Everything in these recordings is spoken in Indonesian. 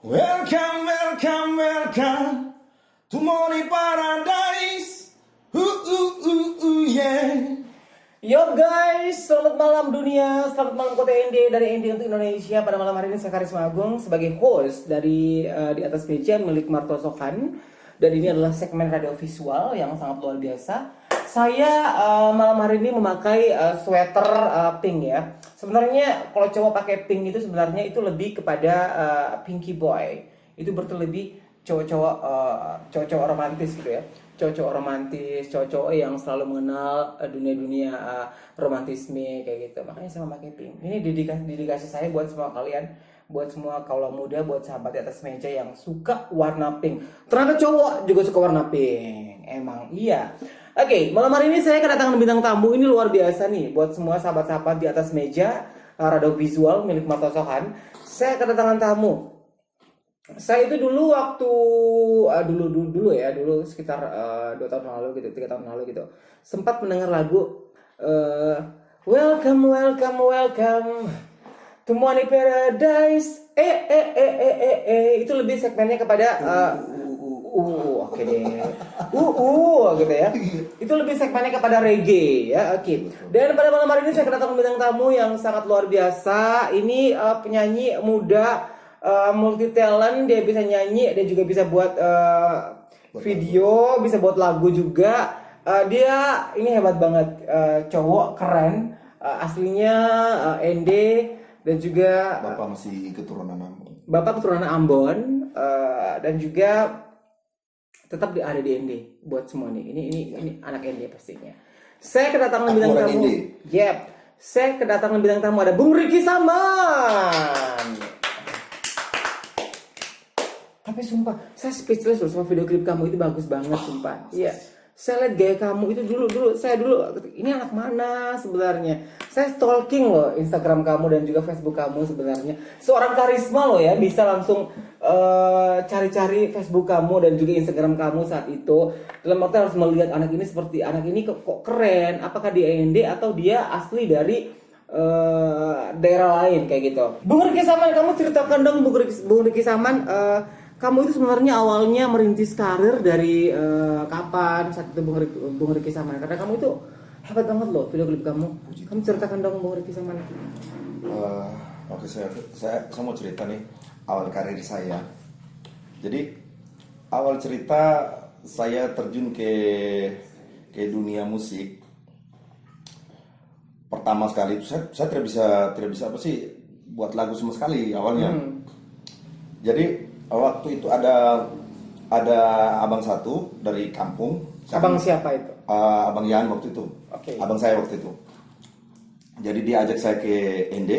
Welcome, welcome, welcome to Money Paradise. Yeah. Yo guys, selamat malam dunia, selamat malam kota ND dari ND untuk Indonesia. Pada malam hari ini saya Karisma Agung sebagai host dari Di Atas Meja milik Marto Sokan. Dan ini adalah segmen radio visual yang sangat luar biasa. Saya malam hari ini memakai sweater pink ya. Sebenarnya kalau cowok pakai pink itu sebenarnya itu lebih kepada pinky boy. Itu berarti lebih cowok-cowok romantis gitu ya. Cowok-cowok romantis, cowok-cowok yang selalu mengenal dunia-dunia romantisme kayak gitu. Makanya saya memakai pink. Ini dedikasi saya buat semua kalian, buat semua kaula muda, buat sahabat Di Atas Meja yang suka warna pink. Ternyata cowok juga suka warna pink. Emang iya. Oke, malam hari ini saya kedatangan bintang tamu. Ini luar biasa nih buat semua sahabat-sahabat Di Atas Meja radio visual milik Marto Sokan. Saya kedatangan tamu. Saya itu dulu waktu dulu sekitar 2 tahun lalu gitu, 3 tahun lalu gitu, sempat mendengar lagu Welcome, welcome, welcome to Money Paradise. Itu lebih segmennya kepada oke deh. Gitu ya. Itu lebih segmennya kepada reggae ya. Oke. Dan pada malam hari ini saya kedatangan bintang tamu yang sangat luar biasa. Ini penyanyi muda, multi talent, dia bisa nyanyi, dia juga bisa buat video, bisa buat lagu juga. Dia ini hebat banget, cowok keren, aslinya ND dan juga Bapak masih keturunan Ambon. Bapak keturunan Ambon, dan juga tetap ada di ND buat semua nih. Ini anak ND pastinya. Saya kedatangan bintang tamu. Yep. Saya kedatangan bintang tamu, ada Bung Ricky Saman. Tapi sumpah, saya speechless loh sama video klip kamu, itu bagus banget sumpah. Iya. Saya lihat gaya kamu itu dulu ini anak mana sebenarnya? Saya stalking loh Instagram kamu dan juga Facebook kamu sebenarnya. Seorang karisma loh ya, bisa langsung cari-cari Facebook kamu dan juga Instagram kamu saat itu. Dalam arti harus melihat anak ini seperti anak ini kok keren. Apakah dia ND atau dia asli dari daerah lain kayak gitu. Bung Ricky Saman, kamu ceritakan dong Bung Ricky Saman, kamu itu sebenarnya awalnya merintis karir dari kapan saat itu Bung Ricky Saman? Karena kamu itu hebat banget loh video klip kamu. Kamu ceritakan dong Bung Ricky Saman. Oke, saya mau cerita nih awal karir saya. Jadi awal cerita saya terjun ke dunia musik. Pertama sekali itu saya tidak bisa apa sih buat lagu sama sekali awalnya. Jadi waktu itu ada abang satu dari kampung. Abang siapa itu? Abang Yan waktu itu. Oke. Abang saya waktu itu. Jadi dia ajak saya ke ND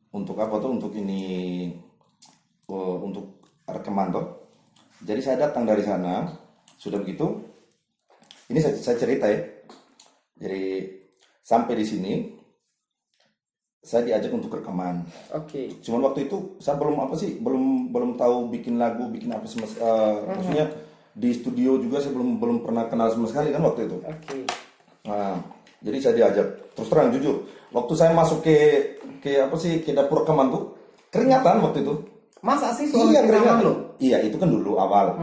untuk apa tuh? Untuk ini untuk rekaman tuh. Jadi saya datang dari sana. Sudah begitu. Ini saya cerita ya. Jadi sampai di sini saya diajak untuk rekaman. Oke. Cuman waktu itu saya belum tahu bikin lagu, bikin apa sih, maksudnya di studio juga saya belum pernah kenal sama sekali kan waktu itu. Oke. Nah, jadi saya diajak. Terus terang jujur, waktu saya masuk ke dapur rekaman tuh keringatan waktu itu. Masa sih Iya, keringatan loh. Iya, itu kan dulu awal.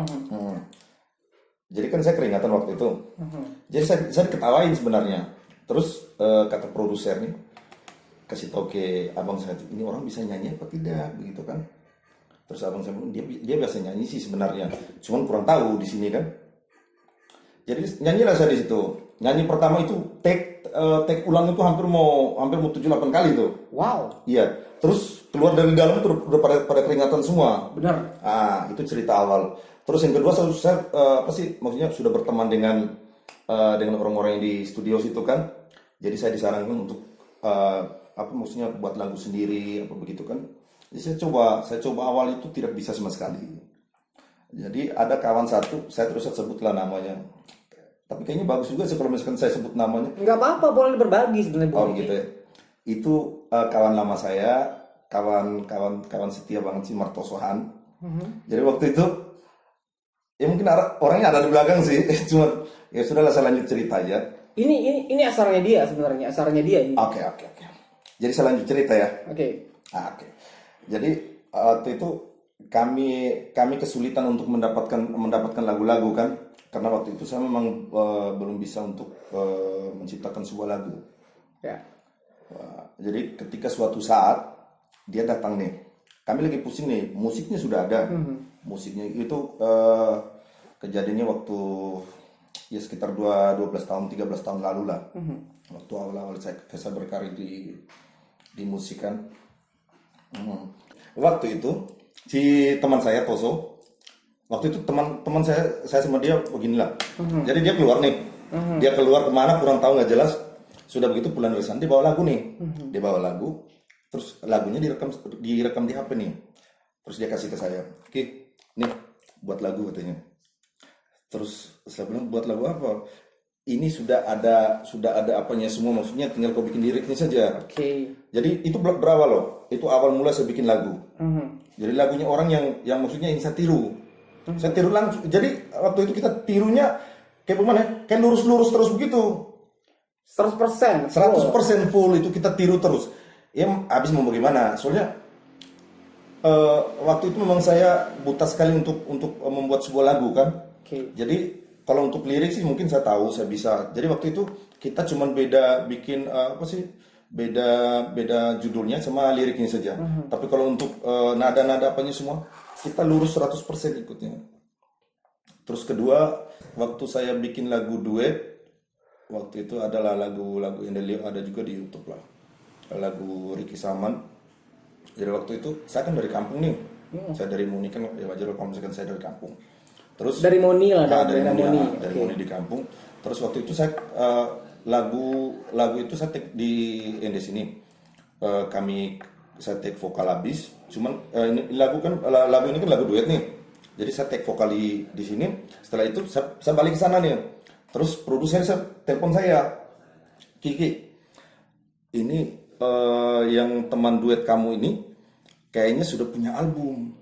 Jadi kan saya keringatan waktu itu. Jadi saya diketawain sebenarnya. Terus kata produser nih, kasih tau ke abang saya, ini orang bisa nyanyi apa tidak begitu kan. Terus abang saya bilang, dia biasa nyanyi sih sebenarnya, cuman kurang tahu di sini kan. Jadi nyanyilah saya di situ. Nyanyi pertama itu take ulang itu hampir mau 7-8 kali tuh. Wow. Iya. Terus keluar dari dalam tuh udah pada keringatan semua. Benar. Itu cerita awal. Terus yang kedua saya maksudnya sudah berteman dengan orang-orang yang di studio situ kan. Jadi saya disarankan untuk maksudnya buat lagu sendiri apa begitu kan. Jadi saya coba awal itu tidak bisa sama sekali. Jadi ada kawan satu, saya terus sebutlah namanya. Tapi kayaknya bagus juga sih kalau misalkan saya sebut namanya. Enggak apa-apa, boleh berbagi sebenarnya. Oh gitu ya. Itu kawan lama saya, kawan setia banget sih, Marto Sokan. Jadi waktu itu ya mungkin orangnya ada di belakang sih. Cuma ya sudahlah, saya lanjut cerita aja. Ini asalnya dia sebenarnya, asalnya dia ini. Oke. Jadi saya lanjut cerita ya. Oke. Oke. Jadi waktu itu kami kesulitan untuk mendapatkan lagu-lagu kan, karena waktu itu saya memang belum bisa untuk menciptakan sebuah lagu. Ya. Jadi ketika suatu saat dia datang nih, kami lagi pusing nih, musiknya sudah ada, musiknya itu kejadiannya waktu ya sekitar 12 tahun 13 tahun lalu lah, waktu awal-awal saya berkarir di musik kan. Waktu itu si teman saya Toso, waktu itu teman saya sama dia beginilah. Jadi dia keluar nih, dia keluar kemana kurang tahu nggak jelas. Sudah begitu pulang dari sana dia bawa lagu nih, dia bawa lagu, terus lagunya direkam di HP nih. Terus dia kasih ke saya, oke, nih buat lagu katanya. Terus saya bilang buat lagu apa? Ini sudah ada apanya semua, maksudnya tinggal kau bikin liriknya saja. Oke. Jadi itu berawal loh, itu awal mula saya bikin lagu. Jadi lagunya orang yang maksudnya ingin saya tiru. Saya tiru langsung. Jadi waktu itu kita tirunya kayak gimana? Kayak lurus-lurus terus begitu. 100%. 100% full itu kita tiru terus. Ya habis mau bagaimana? Soalnya waktu itu memang saya buta sekali untuk membuat sebuah lagu kan. Oke. Jadi kalau untuk lirik sih mungkin saya tahu, saya bisa. Jadi waktu itu kita cuman beda bikin beda judulnya sama liriknya saja. Tapi kalau untuk nada-nada apanya semua kita lurus 100% ikutnya. Terus kedua, waktu saya bikin lagu duet, waktu itu adalah lagu yang ada juga di YouTube lah. Lagu Ricky Saman. Jadi waktu itu saya kan dari kampung nih. Saya dari Muni kan, ya wajar kalau misalkan saya dari kampung. Terus dari Moni lah, dari Moni. Okay. Moni di kampung. Terus waktu itu saya lagu itu saya take di sini. Saya take vokal habis. Cuman lagu ini kan lagu duet nih. Jadi saya take vokal di sini. Setelah itu saya balik ke sana nih. Terus produser saya telepon saya, Kiki, ini yang teman duet kamu ini kayaknya sudah punya album.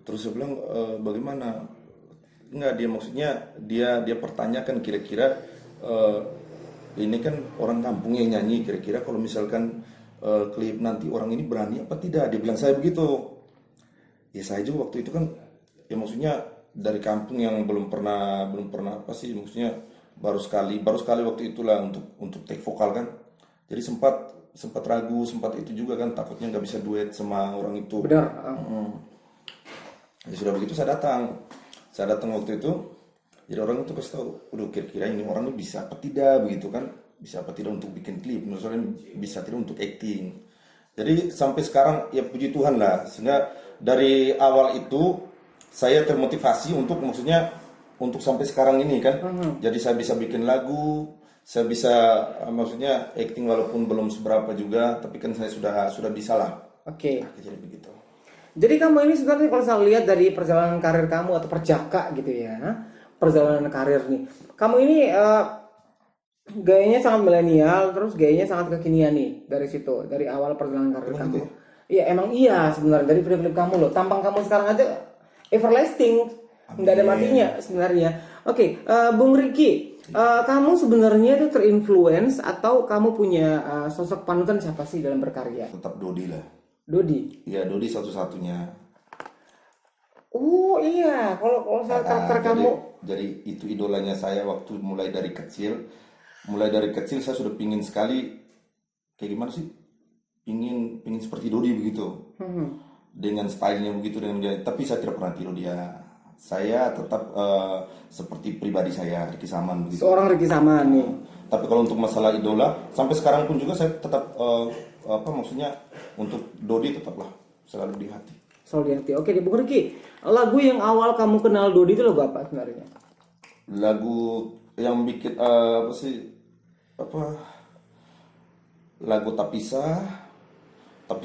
Terus saya bilang bagaimana? Enggak, dia maksudnya dia pertanyakan kira-kira ini kan orang kampung yang nyanyi, kira-kira kalau misalkan klip nanti orang ini berani apa tidak? Dia bilang saya begitu. Ya saya juga waktu itu kan ya maksudnya dari kampung yang belum pernah apa sih, maksudnya baru sekali waktu itulah untuk take vokal kan. Jadi sempat ragu, sempat itu juga kan, takutnya nggak bisa duet sama orang itu. Benar. Ya sudah begitu saya datang waktu itu. Jadi orang itu kasih tahu, udah kira-kira ini orang ini bisa apa tidak begitu kan, bisa apa tidak untuk bikin klip, misalnya bisa tidak untuk acting. Jadi sampai sekarang ya puji Tuhan lah, sehingga dari awal itu saya termotivasi untuk sampai sekarang ini kan. Jadi saya bisa bikin lagu, saya bisa maksudnya acting walaupun belum seberapa juga, tapi kan saya sudah bisa lah. Oke. Nah, jadi begitu. Jadi kamu ini sebenarnya kalau saya lihat dari perjalanan karir kamu atau perjaka gitu ya, perjalanan karir nih, kamu ini gayanya sangat milenial, terus gayanya sangat kekinian nih dari situ, dari awal perjalanan karir kamu. Gitu ya? Iya emang iya sebenarnya dari video-klip kamu loh, tampang kamu sekarang aja everlasting, nggak ada matinya sebenarnya. Oke, Bung Ricky, kamu sebenarnya itu terinfluence atau kamu punya sosok panutan siapa sih dalam berkarya? Tetap Dodi lah. Dodi. Iya, Dodi satu-satunya. Oh iya, kalau saya karakter kamu. Jadi itu idolanya saya waktu mulai dari kecil. Mulai dari kecil saya sudah pingin sekali, kayak gimana sih? Pingin seperti Dodi begitu. Dengan stylenya begitu, tapi saya tidak pernah tiru dia. Saya tetap seperti pribadi saya, Ricky Saman begitu. Seorang Ricky Saman nih. Tapi kalau untuk masalah idola, sampai sekarang pun juga saya tetap maksudnya untuk Dodi tetaplah selalu di hati. Selalu di hati. Oke, Bung Ricky, lagu yang awal kamu kenal Dodi itu lagu apa sebenarnya? Lagu yang bikin lagu Tapisah 1,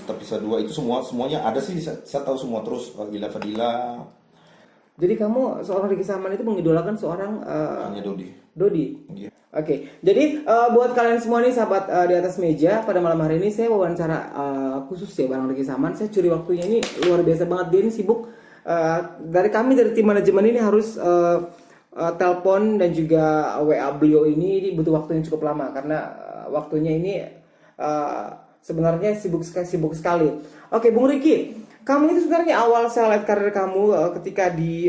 Tapisah 2 itu semuanya ada sih, saya tahu semua. Terus Ila Fadila. Jadi kamu seorang Ricky Saman itu mengidolakan seorang Hanya Dodi. Yeah. Oke, jadi buat kalian semua nih sahabat di atas meja, pada malam hari ini saya wawancara khusus ya bareng Ricky Saman. Saya curi waktunya ini luar biasa banget, dia ini sibuk. Dari tim manajemen ini harus telepon dan juga WA beliau ini butuh waktu yang cukup lama karena waktunya ini sebenarnya sibuk sekali. Oke, Bung Riki, kamu itu sebenarnya awal saya lihat karir kamu ketika di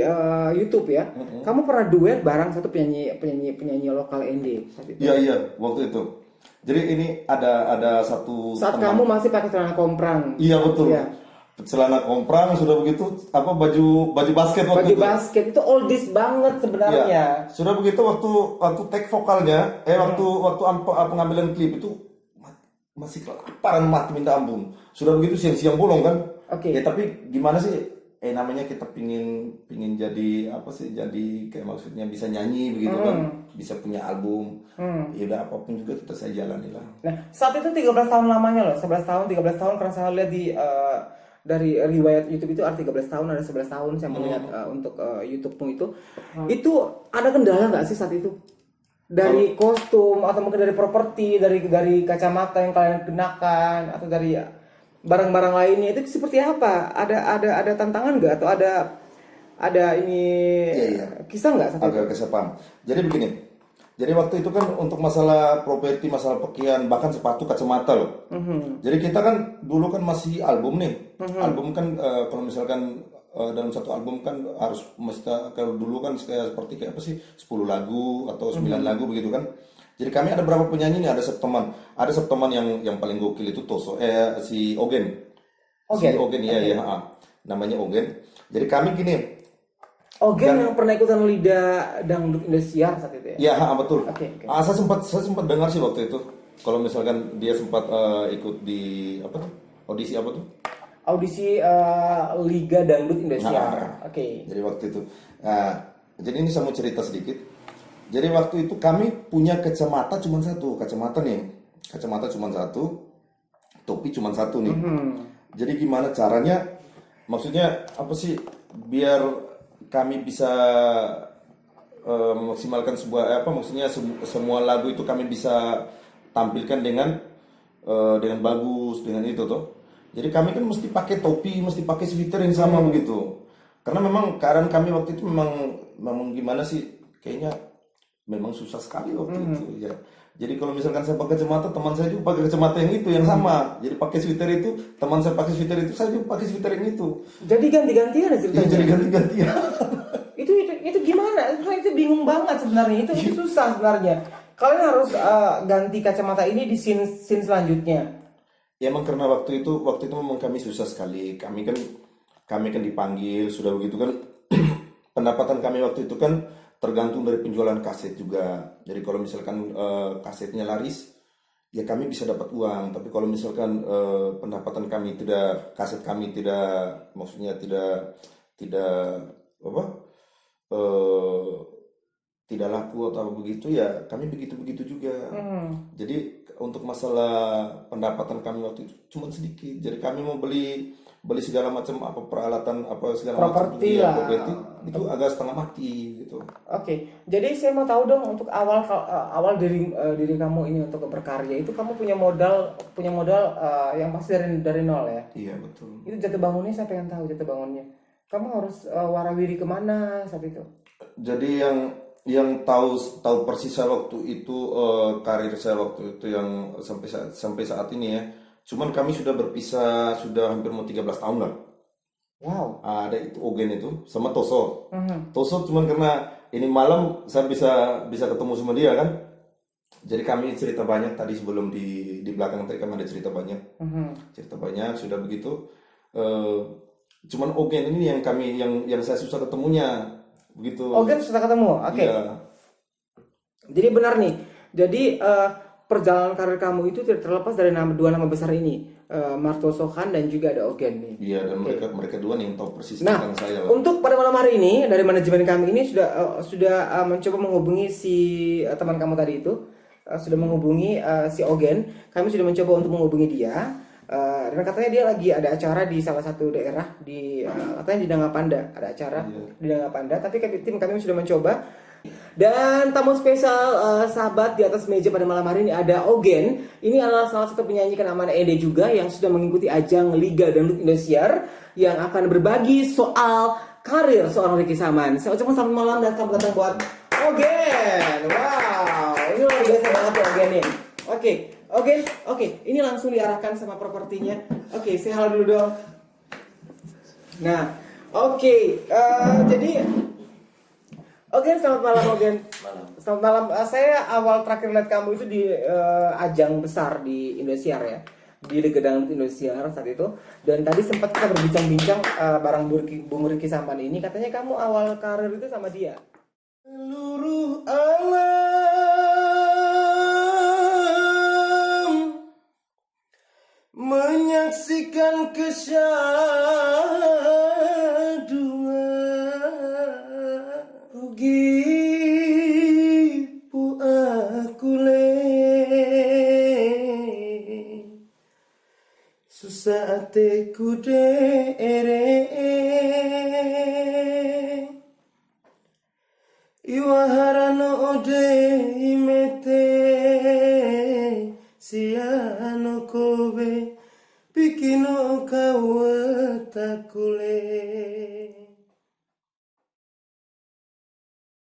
YouTube ya. Kamu pernah duet bareng satu penyanyi lokal ND saat itu. Iya, waktu itu. Jadi ini ada satu Saat teman. kamu masih pakai celana komprang. Iya betul. Iya. Celana komprang sudah begitu baju basket waktu Baju basket itu oldies banget sebenarnya. Iya. Sudah begitu waktu take vokalnya, waktu pengambilan klip itu masih kelaparan mati minta ampun. Sudah begitu siang-siang bolong kan. Oke. Ya tapi gimana sih? Namanya kita pingin jadi apa sih? Jadi kayak maksudnya bisa nyanyi begitu kan, bisa punya album. Ya udah apapun juga kita saya jalani lah. Nah, saat itu 13 tahun lamanya loh, 11 tahun, 13 tahun karena saya lihat di dari riwayat YouTube itu ada 13 tahun, ada 11 tahun saya melihat untuk YouTube-mu itu. Itu ada kendala nggak sih saat itu? Dari kostum atau mungkin dari properti, dari kacamata yang kalian kenakan atau dari barang-barang lainnya itu seperti apa? Ada tantangan nggak atau ada ini Iya. kisah nggak saat itu? Agak kesepam. Jadi begini. Jadi waktu itu kan untuk masalah properti, masalah pakaian, bahkan sepatu, kacamata loh. Jadi kita kan dulu kan masih album nih. Album kan kalau misalkan dalam satu album kan harus kalau dulu kan seperti kayak apa sih 10 lagu atau 9 lagu begitu kan. Jadi kami ada berapa penyanyi nih, ada Septoman yang paling gokil itu si Ogen. Si Ogen iya. Namanya Ogen. Jadi kami gini. Ogen yang pernah ikutan Liga Dangdut Indosiar saat itu ya? Iya, betul. Oke. Saya sempat dengar sih waktu itu. Kalau misalkan dia sempat ikut di apa tuh? Audisi apa tuh? Audisi Liga Dangdut Indosiar. Oke. Jadi waktu itu. Jadi ini saya mau cerita sedikit. Jadi waktu itu kami punya kacamata cuma satu, kacamata cuma satu, topi cuma satu nih. Jadi gimana caranya? Maksudnya apa sih biar kami bisa memaksimalkan semua lagu itu kami bisa tampilkan dengan bagus dengan itu tuh. Jadi kami kan mesti pakai topi, mesti pakai sweater yang sama begitu. Karena memang keadaan kami waktu itu memang gimana sih? Kayaknya memang susah sekali waktu itu ya. Jadi kalau misalkan saya pakai kacamata, teman saya juga pakai kacamata yang itu yang sama. Jadi pakai sweater itu, teman saya pakai sweater itu, saya juga pakai sweater yang itu. Jadi ganti-gantian ya ceritanya. Jadi ganti-gantian. itu gimana? Itu bingung banget sebenarnya. Itu susah sebenarnya. Kalian harus ganti kacamata ini di scene selanjutnya. Ya emang karena waktu itu memang kami susah sekali. Kami kan dipanggil sudah begitu kan. Pendapatan kami waktu itu kan tergantung dari penjualan kaset juga. Jadi kalau misalkan kasetnya laris, ya kami bisa dapat uang. Tapi kalau misalkan pendapatan kami kaset kami tidak, maksudnya tidak tidak laku atau begitu ya, kami begitu juga. Jadi untuk masalah pendapatan kami waktu itu cuma sedikit. Jadi kami mau beli segala macam peralatan segala macam properti itu agak setengah mati gitu. Oke. Jadi saya mau tahu dong untuk awal diri kamu ini untuk berkarya itu kamu punya modal yang pasti dari nol ya. Iya betul. Itu jatuh bangunnya saya pengen tahu jatuh bangunnya. Kamu harus warawiri kemana saat itu? Jadi yang tahu persis saya waktu itu karir saya waktu itu yang sampai saat ini ya. Cuman kami sudah berpisah sudah hampir mau 13 tahun lah. Wow. Ada itu Ogen itu sama Toso. Toso cuman karena ini malam saya bisa ketemu sama dia kan. Jadi kami cerita banyak tadi sebelum di belakang tadi kami ada cerita banyak. Cerita banyak sudah begitu. Cuman Ogen ini yang saya susah ketemunya begitu. Ogen susah ketemu. Oke. Iya. Jadi benar nih. Jadi perjalanan karir kamu itu tidak terlepas dari dua nama besar ini, Martoso Khan dan juga ada Ogen nih. Iya, dan mereka dua nih yang tahu persis Nah, tentang saya. untuk pada malam hari ini dari manajemen kami ini sudah mencoba menghubungi si teman kamu tadi itu, sudah menghubungi si Ogen. Kami sudah mencoba untuk menghubungi dia. Dan katanya dia lagi ada acara di salah satu daerah katanya di Dangapanda, ada acara di Dangapanda. Tapi tim kami sudah mencoba. Dan tamu spesial sahabat di atas meja pada malam hari ini ada Ogen. Ini adalah salah satu penyanyi kenamaan ED juga yang sudah mengikuti ajang Liga Dangdut Indosiar yang akan berbagi soal karir seorang Ricky Saman. Saya ucapkan selamat malam dan selamat datang buat Ogen. Wow, ini luar biasa banget ya Ogen ini. Oke, Oke, ini langsung diarahkan sama propertinya. Oke, saya halo dulu dong. Nah, selamat malam Ogen. Selamat malam. Saya awal terakhir lihat kamu itu di ajang besar di Indosiar ya, di Liga Dangdut Indosiar saat itu. Dan tadi sempat kita berbincang-bincang bareng Bung Riki Sampan ini, katanya kamu awal karir itu sama dia. Seluruh alam menyaksikan kesyaduan rugi pu aku susah ateku dere iwaharano ode imete siano kobe pikino kawatakule